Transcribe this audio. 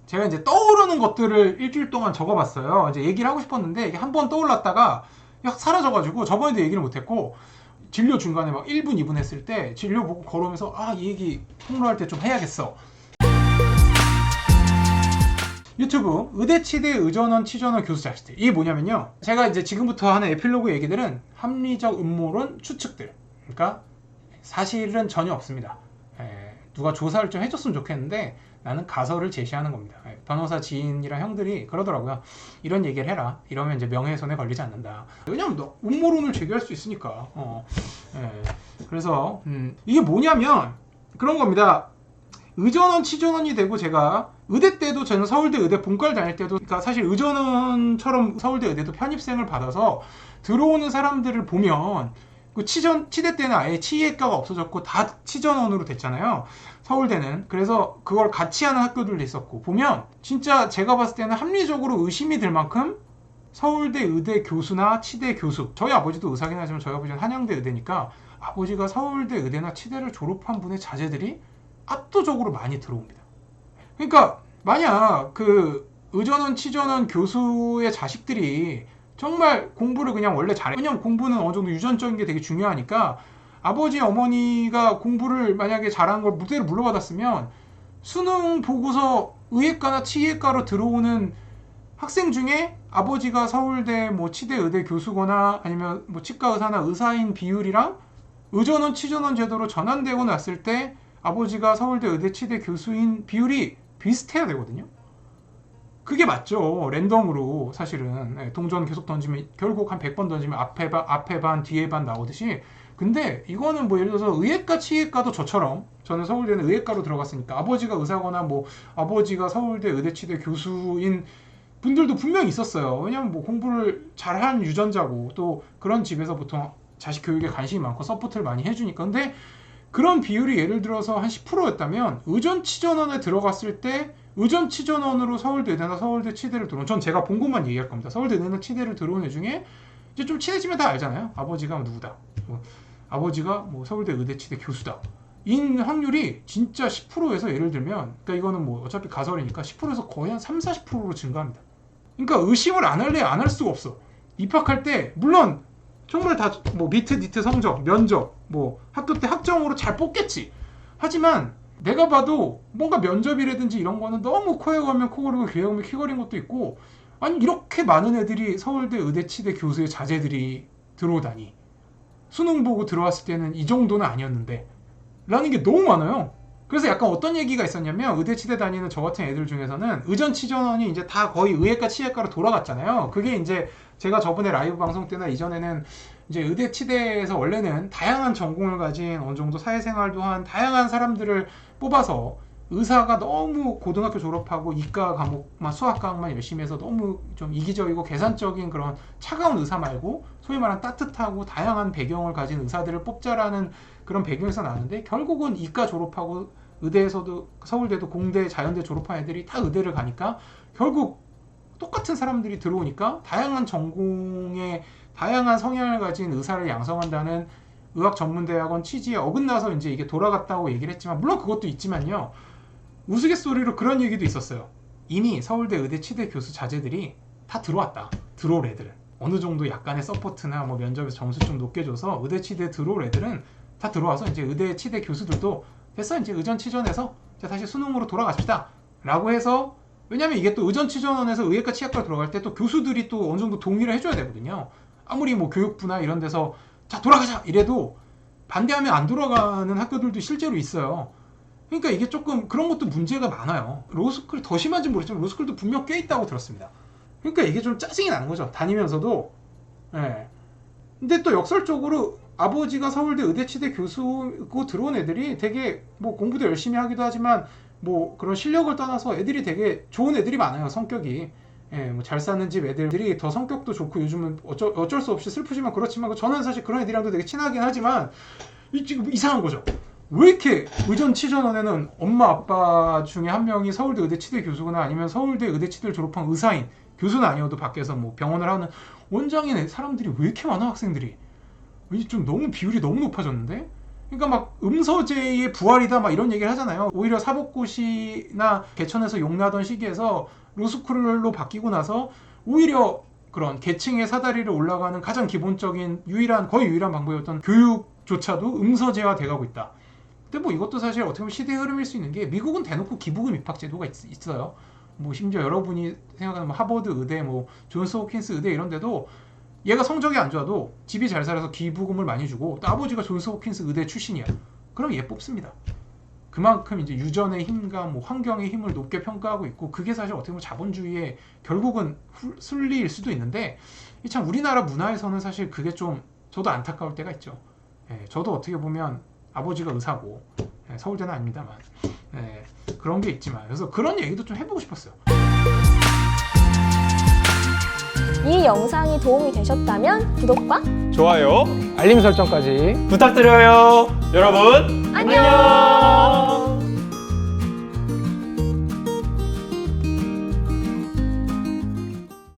제가 이제 떠오르는 것들을 일주일 동안 적어봤어요. 이제 얘기를 하고 싶었는데 이게 한 번 떠올랐다가 확 사라져가지고 저번에도 얘기를 못했고, 진료 중간에 막 1분, 2분 했을 때 진료 보고 걸어오면서 이 얘기 폭로할 때 좀 해야겠어. 유튜브 의대치대 의전원 치전원 교수 자식들, 이게 뭐냐면요, 제가 이제 지금부터 하는 에필로그 얘기들은 합리적 음모론 추측들, 그러니까 사실은 전혀 없습니다. 누가 조사를 좀 해줬으면 좋겠는데 나는 가설을 제시하는 겁니다. 변호사 지인이랑 형들이 그러더라고요. 이런 얘기를 해라. 이러면 이제 명예훼손에 걸리지 않는다. 왜냐면 너 음모론을 제기할 수 있으니까. 그래서 이게 뭐냐면 그런 겁니다. 의전원 치전원이 되고, 제가 의대 때도, 저는 서울대 의대 본과를 다닐 때도, 그러니까 사실 의전원처럼 서울대 의대도 편입생을 받아서 들어오는 사람들을 보면, 그 치대 때는 아예 치의학과가 없어졌고 다 치전원으로 됐잖아요, 서울대는. 그래서 그걸 같이 하는 학교들도 있었고, 보면 진짜 제가 봤을 때는 합리적으로 의심이 들 만큼 서울대 의대 교수나 치대 교수, 저희 아버지도 의사긴 하지만 저희 아버지는 한양대 의대니까 아버지가 서울대 의대나 치대를 졸업한 분의 자제들이 압도적으로 많이 들어옵니다. 그러니까 만약 그 의전원 치전원 교수의 자식들이 정말 공부를 그냥 원래 잘해, 왜냐면 공부는 어느 정도 유전적인 게 되게 중요하니까, 아버지 어머니가 공부를 만약에 잘한 걸 무대로 물려받았으면 수능 보고서 의예과나 치의과로 들어오는 학생 중에 아버지가 서울대 뭐 치대 의대 교수거나 아니면 뭐 치과 의사나 의사인 비율이랑 의전원 치전원 제도로 전환되고 났을 때 아버지가 서울대 의대 치대 교수인 비율이 비슷해야 되거든요. 그게 맞죠. 랜덤으로 사실은 동전 계속 던지면 결국 한 100번 던지면 앞에 반 뒤에 반 나오듯이. 근데 이거는 뭐 예를 들어서 의예과 치의과도 저처럼, 저는 서울대는 의예과로 들어갔으니까 아버지가 의사거나 뭐 아버지가 서울대 의대 치대 교수인 분들도 분명히 있었어요. 왜냐면 뭐 공부를 잘한 유전자고, 또 그런 집에서 보통 자식 교육에 관심이 많고 서포트를 많이 해주니까. 근데 그런 비율이 예를 들어서 한 10%였다면 의전치전원에 들어갔을 때 의전치전원으로 서울대 의대나 서울대 치대를 들어온, 전 제가 본 것만 얘기할 겁니다. 서울대 의대나 치대를 들어온 애 중에 이제 좀 친해지면 다 알잖아요. 아버지가 누구다, 아버지가 뭐 서울대 의대 치대 교수다, 인 확률이 진짜 10%에서, 예를 들면, 그러니까 이거는 뭐 어차피 가설이니까 10%에서 거의 한 3, 40%로 증가합니다. 그러니까 의심을 안 할래 안 할 수가 없어. 입학할 때 물론 정말 다 뭐 니트 성적, 면접, 뭐 학교 때 학점으로 잘 뽑겠지. 하지만 내가 봐도 뭔가 면접이라든지 이런 거는 너무 코에 걸면 코 고리고 귀에 걸면 귀 걸린 것도 있고, 아니 이렇게 많은 애들이 서울대 의대 치대 교수의 자제들이 들어오다니, 수능 보고 들어왔을 때는 이 정도는 아니었는데 라는 게 너무 많아요. 그래서 약간 어떤 얘기가 있었냐면, 의대 치대 다니는 저 같은 애들 중에서는 의전 치전원이 이제 다 거의 의예과 치예과로 돌아갔잖아요. 그게 이제 제가 저번에 라이브 방송 때나 이전에는 이제 의대 치대에서 원래는 다양한 전공을 가진, 어느 정도 사회생활도 한 다양한 사람들을 뽑아서, 의사가 너무 고등학교 졸업하고 이과 과목만, 수학 과목만 열심히 해서 너무 좀 이기적이고 계산적인 그런 차가운 의사 말고 소위 말하는 따뜻하고 다양한 배경을 가진 의사들을 뽑자라는 그런 배경에서 나왔는데, 결국은 이과 졸업하고 의대에서도 서울대도 공대 자연대 졸업한 애들이 다 의대를 가니까 결국 똑같은 사람들이 들어오니까 다양한 전공의 다양한 성향을 가진 의사를 양성한다는 의학전문대학원 취지에 어긋나서 이제 이게 돌아갔다고 얘기를 했지만, 물론 그것도 있지만요, 우스갯소리로 그런 얘기도 있었어요. 이미 서울대 의대 치대 교수 자제들이 다 들어왔다. 들어올 애들은 어느 정도 약간의 서포트나 뭐 면접에서 점수 좀 높게 줘서 의대 치대 들어올 애들은 다 들어와서 이제 의대 치대 교수들도 됐어, 이제 의전치전에서 다시 수능으로 돌아갑시다 라고 해서, 왜냐면 이게 또 의전치전원에서 의예과 치학과로 들어갈 때 또 교수들이 또 어느 정도 동의를 해줘야 되거든요. 아무리 뭐 교육부나 이런 데서 자 돌아가자 이래도 반대하면 안 돌아가는 학교들도 실제로 있어요. 그러니까 이게 조금 그런 것도 문제가 많아요. 로스쿨 더 심한지 모르지만 로스쿨도 분명 꽤 있다고 들었습니다. 그러니까 이게 좀 짜증이 나는 거죠, 다니면서도. 근데 또 역설적으로 아버지가 서울대 의대치대 교수고 들어온 애들이 되게 뭐 공부도 열심히 하기도 하지만 뭐 그런 실력을 떠나서 애들이 되게 좋은 애들이 많아요, 성격이. 뭐 잘 사는 집 애들이 더 성격도 좋고, 요즘은 어쩔 수 없이 슬프지만 그렇지만 저는 사실 그런 애들이랑도 되게 친하긴 하지만 지금 이상한 거죠. 왜 이렇게 의전치전원에는 엄마 아빠 중에 한 명이 서울대 의대치대 교수거나 아니면 서울대 의대치대를 졸업한 의사인, 교수는 아니어도 밖에서 뭐 병원을 하는 원장인 사람들이 왜 이렇게 많아, 학생들이. 좀 너무 비율이 너무 높아졌는데? 그러니까 막 음서제의 부활이다 막 이런 얘기를 하잖아요. 오히려 사법고시나 개천에서 용나던 시기에서 로스쿨로 바뀌고 나서 오히려 그런 계층의 사다리를 올라가는 가장 기본적인 거의 유일한 방법이었던 교육조차도 음서제화 돼가고 있다. 근데 뭐 이것도 사실 어떻게 보면 시대의 흐름일 수 있는 게 미국은 대놓고 기부금 입학 제도가 있어요. 뭐 심지어 여러분이 생각하는 뭐 하버드 의대, 뭐 존스 호킨스 의대 이런 데도 얘가 성적이 안 좋아도 집이 잘 살아서 기부금을 많이 주고 또 아버지가 존스 호킨스 의대 출신이야. 그럼 얘 뽑습니다. 그만큼 이제 유전의 힘과 뭐 환경의 힘을 높게 평가하고 있고 그게 사실 어떻게 보면 자본주의의 결국은 순리일 수도 있는데 참 우리나라 문화에서는 사실 그게 좀 저도 안타까울 때가 있죠. 저도 어떻게 보면 아버지가 의사고 서울대는 아닙니다만 그런 게 있지만 그래서 그런 얘기도 좀 해보고 싶었어요. 이 영상이 도움이 되셨다면 구독과 좋아요, 알림 설정까지 부탁드려요. 여러분, 안녕!